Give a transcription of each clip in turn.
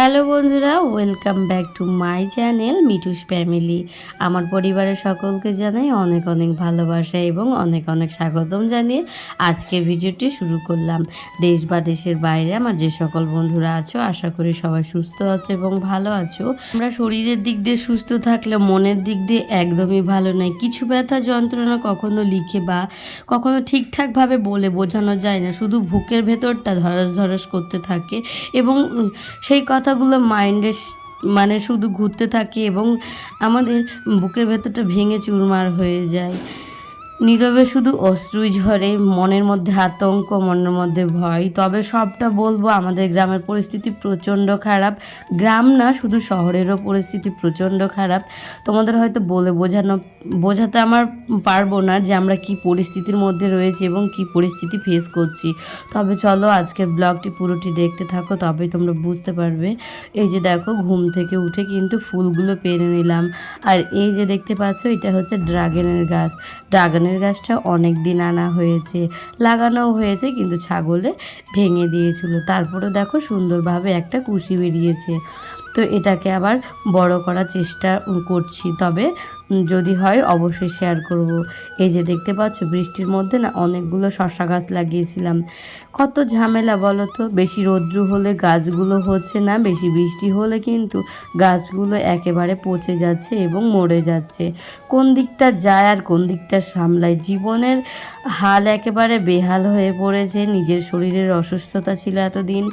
Hello বন্ধুরা, welcome back to my channel Mithu's family. আমার পরিবারের সকলকে জানাই অনেক অনেক ভালোবাসা এবং অনেক অনেক স্বাগতম জানিয়ে আজকের ভিডিওটি শুরু করলাম। দেশ বা দেশের বাইরে আমার যে সকল বন্ধুরা আছো, আশা করি সবাই সুস্থ আছো এবং ভালো আছো। আমরা শরীরের দিক দিয়ে সুস্থ থাকলে মনের দিক দিয়ে একদমই ভালো নয়। কিছু ব্যথা যন্ত্রণা কখনো লিখে বা কখনো ঠিকঠাকভাবে বলে বোঝানো যায় না, শুধু বুকের ভেতরটা ধরস ধরস করতে থাকে এবং সেই কথাগুলো মাইন্ডে শুধু ঘুরতে থাকে এবং আমাদের বুকের ভেতরটা ভেঙে চুরমার হয়ে যায়। নীরবে শুধু অশ্রুই ঝরে, মনের মধ্যে আতঙ্ক, মনের মধ্যে ভয়। তবে সবটা বলবো, আমাদের গ্রামের পরিস্থিতি প্রচণ্ড খারাপ। গ্রাম না, শুধু শহরেরও পরিস্থিতি প্রচণ্ড খারাপ। তোমাদের হয়তো বলে বোঝাতে আমার পারবো না যে আমরা কি পরিস্থিতির মধ্যে রয়েছি এবং কি পরিস্থিতি ফেস করছি। তবে চলো আজকের ব্লগটি পুরোটি দেখতে থাকো, তবেই তোমরা বুঝতে পারবে। এই যে দেখো, ঘুম থেকে উঠে কিন্তু ফুলগুলো পেরে নিলাম। আর এই যে দেখতে পাচ্ছ, এটা হচ্ছে ড্রাগনের গাছ। ড্রাগনের গাছটা অনেক দিন আনা হয়েছে, লাগানো হয়েছে, কিন্তু ছাগলে ভেঙে দিয়েছিল। তারপরে দেখো সুন্দরভাবে একটা কুশি বেরিয়েছে। তো এটাকে আবার বড় করার চেষ্টা করছি, তবে যদি হয় অবশ্যই শেয়ার করব। এই যে দেখতে পাচ্ছ, বৃষ্টির মধ্যে না অনেকগুলো শশা গাছ লাগিয়েছিলাম। কত ঝামেলা বলো তো, বেশি রৌদ্র হলে গাছগুলো হচ্ছে না, বেশি বৃষ্টি হলে কিন্তু গাছগুলো একেবারে পচে যাচ্ছে এবং মরে যাচ্ছে। কোন দিকটা যায় আর কোন দিকটা সামলায়, জীবনের হাল একেবারে বেহাল হয়ে পড়েছে। নিজের শরীরের অসুস্থতা ছিল এতদিন,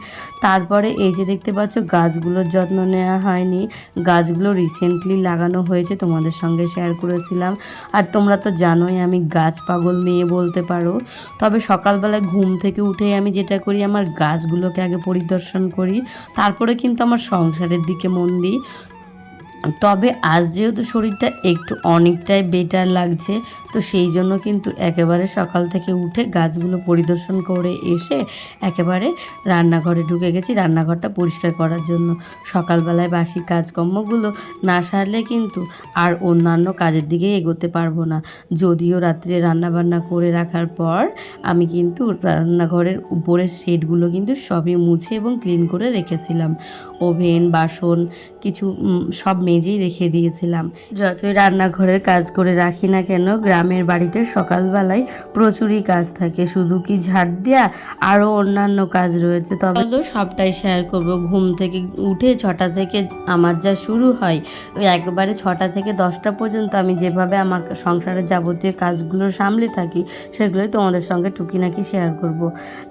তারপরে এই যে দেখতে পাচ্ছ গাছগুলোর যত্ন নেওয়া হয়নি। গাছগুলো রিসেন্টলি লাগানো হয়েছে, তোমাদের সঙ্গে শেয়ার করেছিলাম। আর তোমরা তো জানোই আমি গাছ পাগল মেয়ে বলতে পারো। তবে সকালবেলায় ঘুম থেকে উঠেই আমি যেটা করি, আমার গাছগুলোকে আগে পরিদর্শন করি, তারপরে কিন্তু আমার সংসারের দিকে মন দিই। তবে আজ যেহেতু শরীরটা একটু অনেকটাই বেটার লাগছে, তো সেই জন্য কিন্তু একেবারে সকাল থেকে উঠে গাছগুলো পরিদর্শন করে এসে একেবারে রান্নাঘরে ঢুকে গেছি, রান্নাঘরটা পরিষ্কার করার জন্য। সকালবেলায় বাসি কাজকর্মগুলো না সারলে কিন্তু আর অন্যান্য কাজের দিকে এগোতে পারবো না। যদিও রাত্রে রান্নাবান্না করে রাখার পর আমি কিন্তু রান্নাঘরের উপরের শেডগুলো কিন্তু সবই মুছে এবং ক্লিন করে রেখেছিলাম। ওভেন, বাসন কিছু সব মেজেই রেখে দিয়েছিলাম। যতই রান্নাঘরের কাজ করে রাখি না কেন, গ্রামের বাড়িতে সকালবেলায় প্রচুরই কাজ থাকে, শুধু কি ঝাড় দেওয়া, আরও অন্যান্য কাজ রয়েছে। তবে সবটাই শেয়ার করব। ঘুম থেকে উঠে 6টা থেকে আমার যা শুরু হয়, ওই একবারে 6টা থেকে 10টা পর্যন্ত আমি যেভাবে আমার সংসারের যাবতীয় কাজগুলো সামলে থাকি, সেগুলোই তোমাদের সঙ্গে টুকিনাকি শেয়ার করব।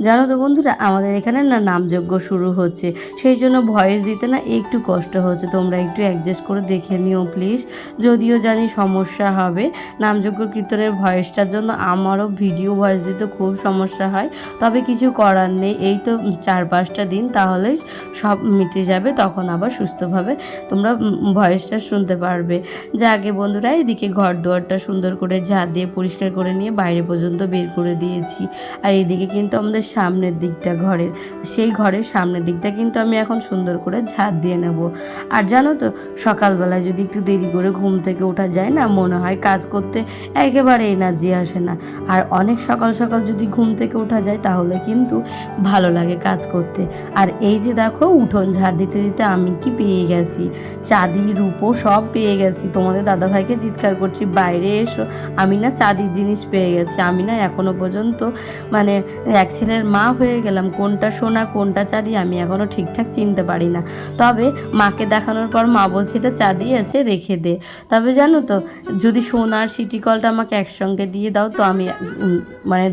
জানো তো বন্ধুরা, আমাদের এখানে না নামযজ্ঞ শুরু হচ্ছে, সেই জন্য ভয়েস দিতে না একটু কষ্ট হচ্ছে। তোমরা একটু অ্যাডজাস্ট করে দেখে নিও প্লিজ। যদিও জানি সমস্যা হবে, নামযজ্ঞ কীর্তনের ভয়েসটার জন্য আমারও ভিডিও ভয়েস দিতে খুব সমস্যা হয়। তবে কিছু করার নেই, এই তো 4-5টা দিন, তাহলেই সব মিটে যাবে। তখন আবার সুস্থভাবে তোমরা ভয়েসটা শুনতে পারবে। যাকে বন্ধুরা, এদিকে ঘর দুয়ারটা সুন্দর করে ঝাড় দিয়ে পরিষ্কার করে নিয়ে বাইরে পর্যন্ত বের করে দিয়েছি। আর এদিকে কিন্তু আমাদের সামনের দিকটা ঘরের, সেই ঘরের সামনের দিকটা কিন্তু আমি এখন সুন্দর করে ঝাড় দিয়ে নেব। আর জানো তো, সকালবেলায় যদি একটু দেরি করে ঘুম থেকে ওঠা যায় না, মনে হয় কাজ করতে একেবারে এনার্জি আসে না। আর অনেক সকাল সকাল যদি ঘুম থেকে ওঠা যায়, তাহলে কিন্তু ভালো লাগে কাজ করতে। আর এই যে দেখো, উঠোন ঝাড় দিতে দিতে আমি কি পেয়ে গেছি, চাঁদি রূপো সব পেয়ে গেছি। তোমাদের দাদাভাইকে চিৎকার করছি, বাইরে এসো, আমি না চাঁদির জিনিস পেয়ে গেছি। আমি না এখনো পর্যন্ত এক ছেলের মা হয়ে গেলাম, কোনটা সোনা কোনটা চাঁদি আমি এখনও ঠিকঠাক চিনতে পারি না। তবে মাকে দেখানোর পর মা বলছে এটা চাঁদি আছে, রেখে দে। তবে জানো তো, যদি সোনার সিটি কলটা আমাকে একসঙ্গে দিয়ে দাও, তো আমি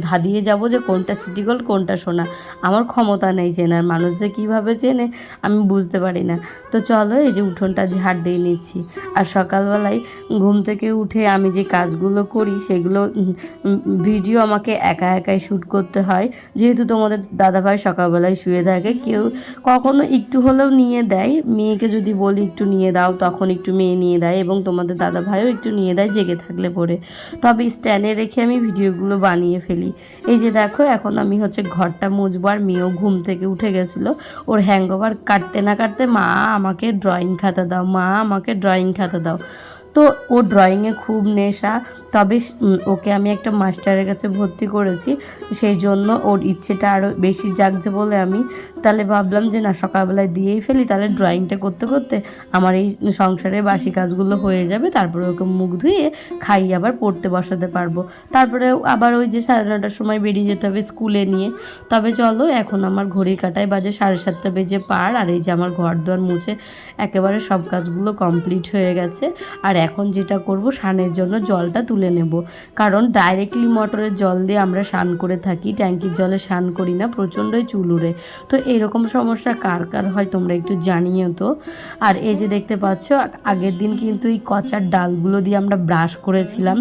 ধাঁধিয়ে যাব যে কোনটা সিটি গোল্ড কোনটা সোনা। আমার ক্ষমতা নেই চেনার, মানুষ যে কীভাবে চেনে আমি বুঝতে পারি না। তো চলো, এই যে উঠোনটা ঝাড় দিয়ে নিচ্ছি। আর সকালবেলায় ঘুম থেকে উঠে আমি যে কাজগুলো করি, সেগুলো ভিডিও আমাকে একা একাই শ্যুট করতে হয়, যেহেতু তোমাদের দাদাভাই সকালবেলায় শুয়ে থাকে। কেউ কখনো একটু হলেও নিয়ে দেয়, মেয়েকে যদি বলি একটু নিয়ে দাও, তখন একটু মেয়ে নিয়ে দেয়, এবং তোমাদের দাদাভাইও একটু নিয়ে দেয় জেগে থাকলে পরে। তবে স্ট্যান্ডে রেখে আমি ভিডিওগুলো বানিয়ে ফেলি। এই যে দেখো, এখন আমি ঘরটা মুছবো। আর মেয়েও ঘুম থেকে উঠে গেছিলো, ওর হ্যাংওভার কাটতে না কাটতে, মা আমাকে ড্রয়িং খাতা দাও, মা আমাকে ড্রয়িং খাতা দাও। তো ও ড্রয়িংয়ে খুব নেশা, তবে ওকে আমি একটা মাস্টারের কাছে ভর্তি করেছি, সেই জন্য ওর ইচ্ছেটা আরও বেশি জাগছে বলে আমি তাহলে ভাবলাম যে না সকালবেলায় দিয়েই ফেলি, তাহলে ড্রয়িংটা করতে করতে আমার এই সংসারের বাসি কাজগুলো হয়ে যাবে, তারপরে ওকে মুখ ধুয়ে খাইয়ে আবার পড়তে বসাতে পারবো, তারপরে আবার ওই যে 9:30টার সময় বেরিয়ে যেতে হবে স্কুলে নিয়ে। তবে চলো, এখন আমার ঘড়ির কাঁটায় বাজে 7:30 বেজে পার, আর এই যে আমার ঘর দুয়ার মুছে একেবারে সব কাজগুলো কমপ্লিট হয়ে গেছে। আর এখন যেটা করব, স্নানের জন্য জলটা তুলে নেব, কারণ ডাইরেক্টলি মোটরের জল দিয়ে আমরা স্নান করে থাকি, ট্যাঙ্কির জলে স্নান করি না, প্রচণ্ডই চুল উড়ে। তো এরকম সমস্যা কার কার হয় তোমরা একটু জানিও তো। আর এই যে দেখতে পাচ্ছ, আগের দিন কিন্তু এই কচার ডালগুলো দিয়ে আমরা ব্রাশ করেছিলাম,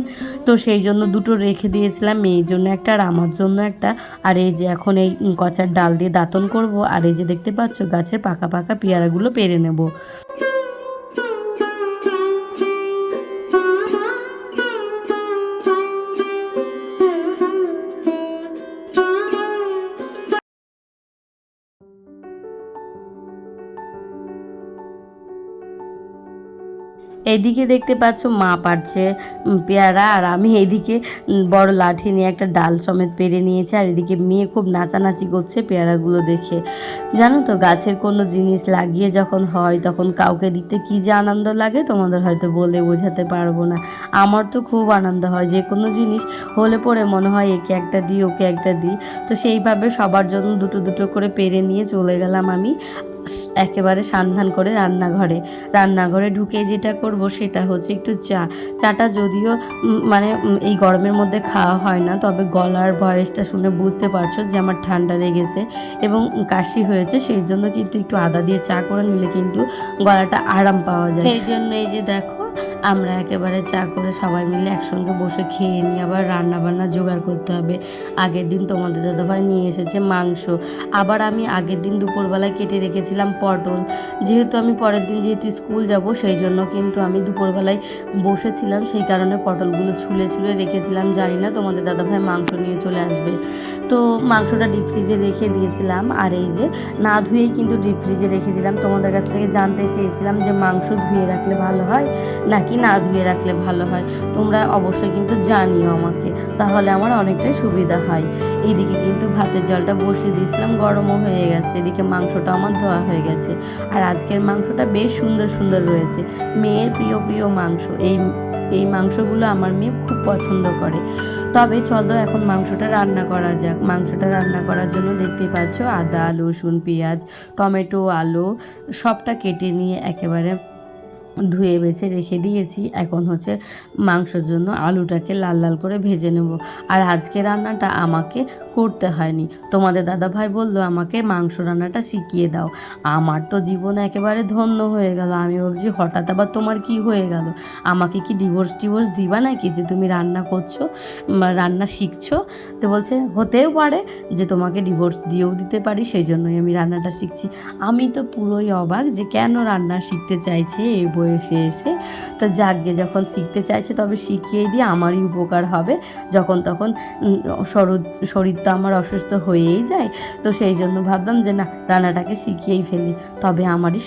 তো সেই জন্য দুটো রেখে দিয়েছিলাম, মেয়ের জন্য একটা আর আমার জন্য একটা। আর এই যে এখন এই কচার ডাল দিয়ে দাঁতন করব। আর এই যে দেখতে পাচ্ছ, গাছের পাকা পাকা পেয়ারাগুলো পেরে নেব। এইদিকে দেখতে পাচ্ছ মা পারছে পেয়ারা, আর আমি এইদিকে বড় লাঠি নিয়ে একটা ডাল সমেত পেরে নিয়েছি। আর এদিকে মেয়ে খুব নাচানাচি করছে পেয়ারাগুলো দেখে। জানো তো, গাছের কোনো জিনিস লাগিয়ে যখন হয় তখন কাউকে দিতে কী যে আনন্দ লাগে তোমাদের হয়তো বলে বোঝাতে পারবো না। আমার তো খুব আনন্দ হয়, যে কোনো জিনিস হলে পরে মনে হয় একে একটা দিই ওকে একটা দিই। তো সেইভাবে সবার জন্য দুটো দুটো করে পেরে নিয়ে চলে গেলাম আমি একেবারে সান্ধান করে রান্নাঘরে ঢুকে যেটা করব সেটা হচ্ছে একটু চাটা যদিও মানে এই গরমের মধ্যে খাওয়া হয় না, তবে গলার ভয়েসটা শুনে বুঝতে পারছো যে আমার ঠান্ডা লেগেছে এবং কাশি হয়েছে, সেই জন্য কিন্তু একটু আদা দিয়ে চা করে নিলে কিন্তু গলাটা আরাম পাওয়া যায়। সেই জন্য এই যে দেখো, আমরা একেবারে চা করে সবাই মিলে একসঙ্গে বসে খেয়ে নিয়ে আবার রান্নাবান্না জোগাড় করতে হবে। আগের দিন তোমাদের দাদাভাই নিয়ে এসেছে মাংস, আবার আমি আগের দিন দুপুরবেলায় কেটে রেখেছিলাম পটল, যেহেতু আমি পরের দিন যেহেতু স্কুল যাব সেই জন্য কিন্তু আমি দুপুরবেলায় বসেছিলাম, সেই কারণে পটলগুলো ছুলে রেখেছিলাম। জানি না তোমাদের দাদাভাই মাংস নিয়ে চলে আসবে, তো মাংসটা ডিপ ফ্রিজে রেখে দিয়েছিলাম। আর এই যে না ধুয়েই কিন্তু ডিপ ফ্রিজে রেখেছিলাম। তোমাদের কাছ থেকে জানতে চেয়েছিলাম যে মাংস ধুয়ে রাখলে ভালো হয় নাকি না ধুয়ে রাখলে ভালো হয়, তোমরা অবশ্যই কিন্তু জানিও আমাকে, তাহলে আমার অনেকটাই সুবিধা হয়। এইদিকে কিন্তু ভাতের জলটা বসিয়ে দিয়েছিলাম, গরমও হয়ে গেছে, এদিকে মাংসটা আমার ধোয়া হয়ে গেছে। আর আজকের মাংসটা বেশ সুন্দর সুন্দর রয়েছে, মেয়ের প্রিয় প্রিয় মাংস। এই মাংসগুলো আমার মেয়ে খুব পছন্দ করে। তবে চলো এখন মাংসটা রান্না করা যাক। মাংসটা রান্না করার জন্য দেখতেই পাচ্ছ আদা, রসুন, পেঁয়াজ, টমেটো, আলু সবটা কেটে নিয়ে একেবারে ধুয়ে বেছে রেখে দিয়েছি। এখন হচ্ছে মাংসের জন্য আলুটাকে লাল লাল করে ভেজে নেব। আর আজকে রান্নাটা আমাকে করতে হয়নি, তোমাদের দাদাভাই বললো আমাকে মাংস রান্নাটা শিখিয়ে দাও। আমার তো জীবন একেবারে ধন্য হয়ে গেল। আমি ভাবছি হঠাৎ আবার তোমার কি হয়ে গেল, আমাকে কি ডিভোর্স দিবা নাকি যে তুমি রান্না করছো, রান্না শিখছো? তো বলছে হতেও পারে যে তোমাকে ডিভোর্স দিয়েও দিতে পারি, সেই জন্যই আমি রান্নাটা শিখছি। আমি তো পুরোই অবাক যে কেন রান্না শিখতে চাইছে এই বয়সে এসে। তো যাকগে, যখন শিখতে চাইছে তবে শিখিয়ে দিয়ে আমারই উপকার হবে, যখন তখন শরীর তো আমার অসুস্থ হয়েই যায়। তো সেই জন্য ভাবলাম যে না, রান্নাটাকে শিখিয়েই ফেলি, তবে আমারই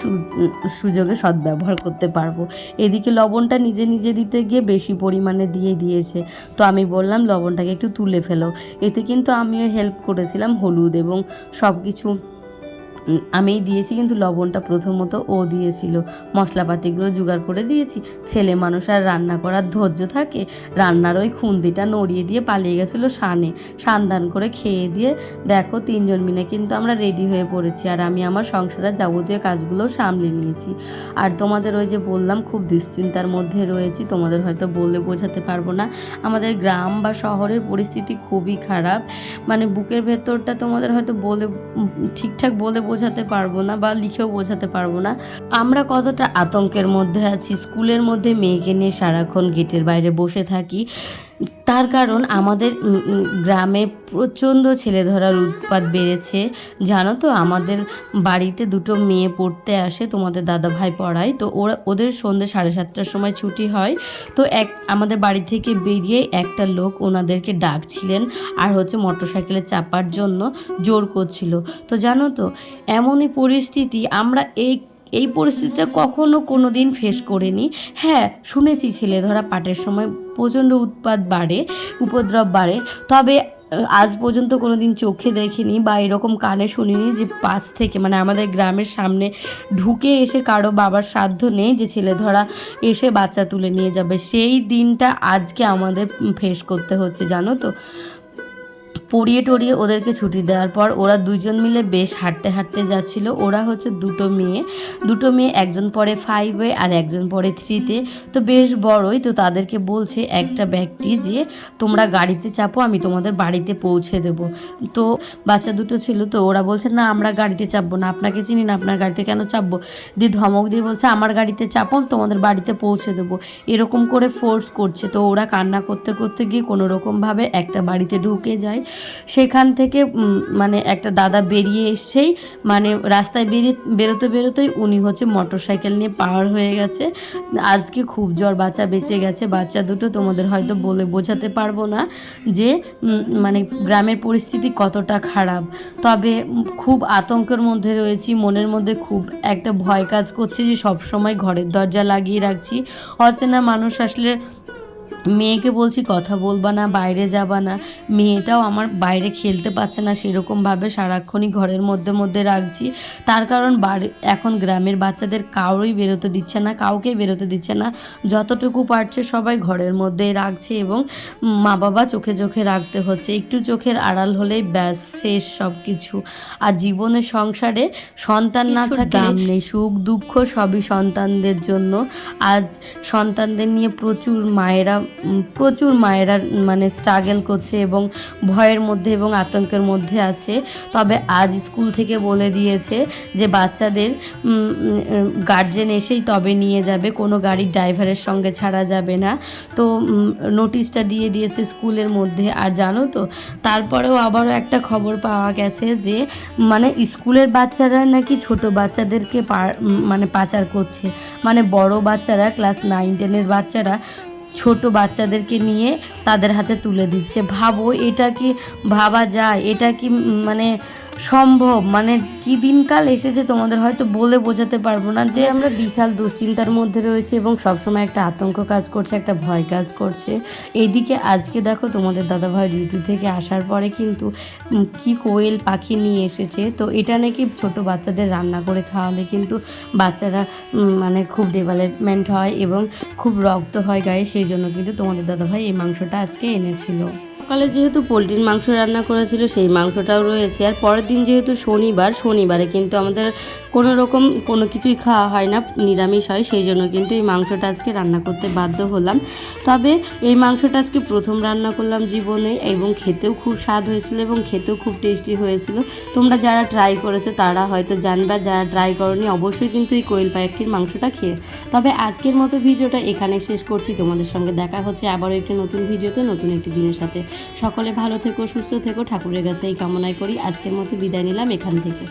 সুযোগে সদ্ব্যবহার করতে পারবো। এদিকে লবণটা নিজে নিজে দিতে গিয়ে বেশি পরিমাণে দিয়ে দিয়েছে, তো আমি বললাম লবণটাকে একটু তুলে ফেলো। এতে কিন্তু আমিও হেল্প করেছিলাম, হলুদ এবং সব কিছু আমিই দিয়েছি, কিন্তু লবণটা প্রথমত ও দিয়েছিল, মশলাপাতিগুলো জোগাড় করে দিয়েছি। ছেলে মানুষ আর রান্না করার ধৈর্য থাকে? রান্নার ওই খুন্তিটা নড়িয়ে দিয়ে পালিয়ে গেছিলো সান্দান করে খেয়ে দিয়ে দেখো 3জন মিলে কিন্তু আমরা রেডি হয়ে পড়েছি। আর আমি আমার সংসারের যাবতীয় কাজগুলো সামলে নিয়েছি। আর তোমাদের ওই যে বললাম খুব দুশ্চিন্তার মধ্যে রয়েছি, তোমাদের হয়তো বলে বোঝাতে পারবো না। আমাদের গ্রাম বা শহরের পরিস্থিতি খুবই খারাপ, মানে বুকের ভেতরটা তোমাদের হয়তো ঠিকঠাক বলে বোঝাতে পারবো না বা লিখেও বোঝাতে পারবো না আমরা কতটা আতঙ্কের মধ্যে আছি। স্কুলের মধ্যে মেয়েকে নিয়ে সারাক্ষণ গেটের বাইরে বসে থাকি, তার কারণ আমাদের গ্রামে প্রচণ্ড ছেলে ধরার উৎপাত বেড়েছে। জানো তো, আমাদের বাড়িতে দুটো মেয়ে পড়তে আসে, তোমাদের দাদাভাই পড়ায়, তো ওদের সন্ধ্যে 7:30টার সময় ছুটি হয়। তো আমাদের বাড়ি থেকে বেরিয়ে একটা লোক ওনাদেরকে ডাকছিলেন আর হচ্ছে মোটরসাইকেলে চাপার জন্য জোর করছিল। তো জানো তো, এমনই পরিস্থিতি, আমরা এই এই পরিস্থিতিটা কখনো কোনো দিন ফেস করিনি। হ্যাঁ, শুনেছি ছেলে ধরা পাটের সময় প্রচণ্ড উৎপাত বাড়ে, উপদ্রব বাড়ে, তবে আজ পর্যন্ত কোনো দিন চোখে দেখিনি বা এরকম কানে শুনিনি যে পাশ থেকে মানে আমাদের গ্রামের সামনে ঢুকে এসে কারো বাবার সাধ্য নেই যে ছেলে ধরা এসে বাচ্চা তুলে নিয়ে যাবে। সেই দিনটা আজকে আমাদের ফেস করতে হচ্ছে, জানো তো। পড়িয়ে টড়িয়ে ওদেরকে ছুটি দেওয়ার পর ওরা দুজন মিলে বেশ হাঁটতে হাঁটতে যাচ্ছিল। ওরা হচ্ছে দুটো মেয়ে, একজন পড়ে 5-এ আর একজন পড়ে 3-তে, তো বেশ বড়ই। তো তাদেরকে বলছে একটা ব্যক্তি যে তোমরা গাড়িতে চাপো, আমি তোমাদের বাড়িতে পৌঁছে দেবো। তো বাচ্চা দুটো ছিল, তো ওরা বলছে না আমরা গাড়িতে চাপবো না, আপনাকে চিনি না, আপনার গাড়িতে কেন চাপবো। দিয়ে ধমক দিয়ে বলছে আমার গাড়িতে চাপো, তোমাদের বাড়িতে পৌঁছে দেবো, এরকম করে ফোর্স করছে। তো ওরা কান্না করতে করতে গিয়ে কোনো রকমভাবে একটা বাড়িতে ঢুকে যায়। সেখান থেকে মানে একটা দাদা বেরিয়ে এসেই মানে রাস্তায় বেরোতেই উনি হচ্ছে মোটরসাইকেল নিয়ে পার হয়ে গেছে। আজকে খুব জ্বর, বাচ্চা বেঁচে গেছে। বাচ্চা দুটো তোমাদের হয়তো বলে বোঝাতে পারবো না যে মানে গ্রামের পরিস্থিতি কতটা খারাপ। তবে খুব আতঙ্কের মধ্যে রয়েছি, মনের মধ্যে খুব একটা ভয় কাজ করছে যে সব সময় ঘরের দরজা লাগিয়ে রাখছি। অচেনা মানুষ আসলে মেয়েকে বলছি কথা বলবা না, বাইরে যাবা না, মেয়েটাও আমার বাইরে খেলতে পারছে না সেরকমভাবে, সারাক্ষণই ঘরের মধ্যে রাখছি। তার কারণ এখন গ্রামের বাচ্চাদের কাউকেই বেরোতে দিচ্ছে না, যতটুকু পারছে সবাই ঘরের মধ্যেই রাখছে এবং মা বাবা চোখে রাখতে হচ্ছে। একটু চোখের আড়াল হলেই ব্যাস শেষ সব কিছু। আর জীবনের সংসারে সন্তান না থাকলে নেই, সুখ দুঃখ সবই সন্তানদের জন্য। আজ সন্তানদের নিয়ে প্রচুর মায়েরা মানে স্ট্রাগল করছে এবং ভয়ের মধ্যে এবং আতঙ্কের মধ্যে আছে। তবে আজ স্কুল থেকে বলে দিয়েছে যে বাচ্চাদের গার্জেন এসেই তবে নিয়ে যাবে, কোনো গাড়ির ড্রাইভারের সঙ্গে ছাড়া যাবে না। তো নোটিশটা দিয়ে দিয়েছে স্কুলের মধ্যে। আর জানো তো, তারপরেও আবারও একটা খবর পাওয়া গেছে যে মানে স্কুলের বাচ্চারা নাকি ছোট বাচ্চাদেরকে মানে পাচার করছে। মানে বড় বাচ্চারা ক্লাস 9-10-এর বাচ্চারা ছোট বাচ্চাদেরকে নিয়ে তাদের হাতে তুলে দিচ্ছে। ভাবো, এটা কি ভাবা যায়? এটা কি মানে সম্ভব? মানে কি দিনকাল এসেছে তোমাদের হয়তো বলে বোঝাতে পারবো না। যে আমরা বিশাল দুশ্চিন্তার মধ্যে রয়েছি এবং সবসময় একটা আতঙ্ক কাজ করছে, একটা ভয় কাজ করছে। এইদিকে আজকে দেখো তোমাদের দাদাভাই ডিউটি থেকে আসার পরে কিন্তু কি কোয়েল পাখি নিয়ে এসেছে। তো এটা নাকি ছোট বাচ্চাদের রান্না করে খাওয়ালে কিন্তু বাচ্চারা মানে খুব ডেভেলপমেন্ট হয় এবং খুব রক্ত হয় গায়ে, সেই জন্য কিন্তু তোমাদের দাদাভাই এই মাংসটা আজকে এনেছিল। সকালে যেহেতু পোলট্রির মাংস রান্না করেছিল সেই মাংসটাও রয়েছে। আর পরের দিন যেহেতু শনিবারে কিন্তু আমাদের কোনো কিছুই খাওয়া হয় না, নিরামিষ হয়, সেই জন্য কিন্তু এই মাংসটা আজকে রান্না করতে বাধ্য হলাম। তবে এই মাংসটা আজকে প্রথম রান্না করলাম জীবনে এবং খেতেও খুব স্বাদ হয়েছিল এবং খেতেও খুব টেস্টি হয়েছিল। তোমরা যারা ট্রাই করেছো তারা হয়তো জানবা, যারা ট্রাই করনি অবশ্যই কিন্তু এই কোয়েল পাখির মাংসটা খেয়ে। তবে আজকের মতো ভিডিওটা এখানে শেষ করছি। তোমাদের সঙ্গে দেখা হচ্ছে আবারও একটি নতুন ভিডিওতে, নতুন একটি দিনের সাথে। সকলে ভালো থেকো, সুস্থ থেকো, ঠাকুরের কাছে এই কামনাই করি। আজকের মতো বিদায় নিলাম এখান থেকে।